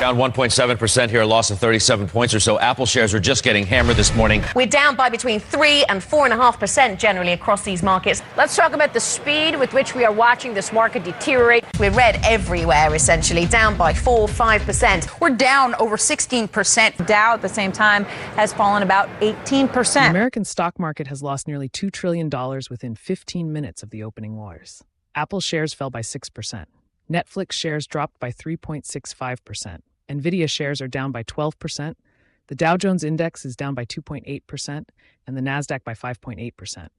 Down 1.7% here, a loss of 37 points or so. Apple shares are just getting hammered this morning. We're down by between 3 and 4.5% generally across these markets. Let's talk about the speed with which we are watching this market deteriorate. We're red everywhere, essentially, down by 4-5%. We're down over 16%. Dow at the same time has fallen about 18%. The American stock market has lost nearly $2 trillion within 15 minutes of the opening wires. Apple shares fell by 6%. Netflix shares dropped by 3.65%. Nvidia shares are down by 12%. The DowJones index is down by 2.8%, and the Nasdaq by 5.8%.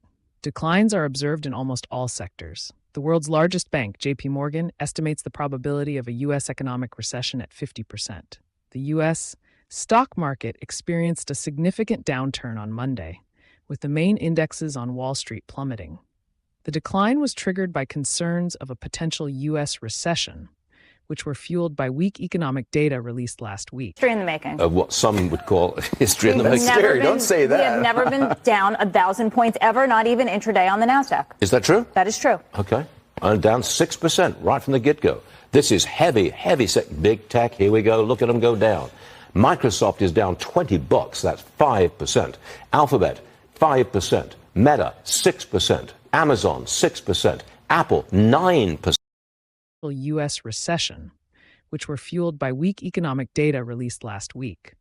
Declines are observed in almost all sectors. The world's largest bank, JPMorgan, estimates the probability of a U.S. economic recession at 50%. The U.S. stock market experienced a significant downturn on Monday, with the main indexes on Wall Street plummeting. The decline was triggered by concerns of a potential U.S. recession, which were fueled by weak economic data released last week. History in the making. Of what some would call history in the making. Scary, don't say that. We have never been down 1,000 points ever, not even intraday on the Nasdaq. Is that true? That is true. Okay. I'm down 6% right from the get-go. This is heavy big tech. Here we go. Look at them go down. Microsoft is down $20. That's 5%. Alphabet, 5%. Meta, 6%. Amazon, 6%. Apple, 9%. U.S. recession, which were fueled by weak economic data released last week.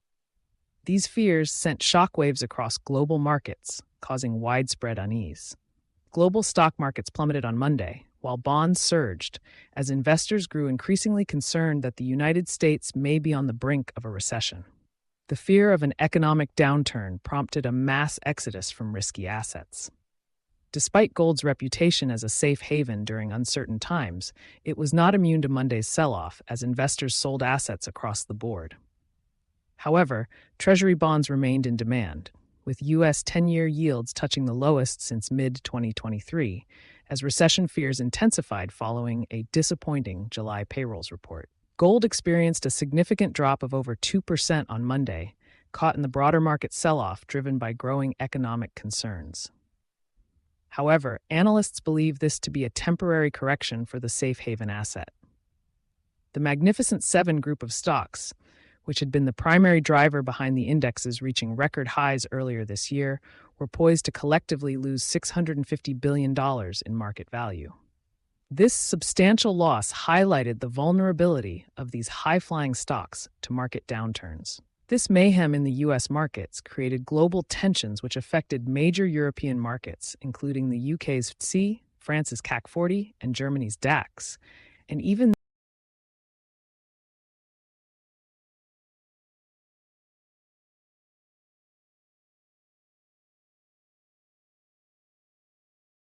These fears sent shockwaves across global markets, causing widespread unease. Global stock markets plummeted on Monday, while bonds surged, as investors grew increasingly concerned that the United States may be on the brink of a recession. The fear of an economic downturn prompted a mass exodus from risky assets. Despite gold's reputation as a safe haven during uncertain times, it was not immune to Monday's sell-off as investors sold assets across the board. However, Treasury bonds remained in demand, with U.S. 10-year yields touching the lowest since mid-2023, as recession fears intensified following a disappointing July payrolls report. Gold experienced a significant drop of over 2% on Monday, caught in the broader market sell-off driven by growing economic concerns. However, analysts believe this to be a temporary correction for the safe haven asset. The Magnificent Seven group of stocks, which had been the primary driver behind the indexes reaching record highs earlier this year, were poised to collectively lose $650 billion in market value. This substantial loss highlighted the vulnerability of these high-flying stocks to market downturns. This mayhem in the U.S. markets created global tensions which affected major European markets, including the UK's FTSE, France's CAC 40, and Germany's DAX, and even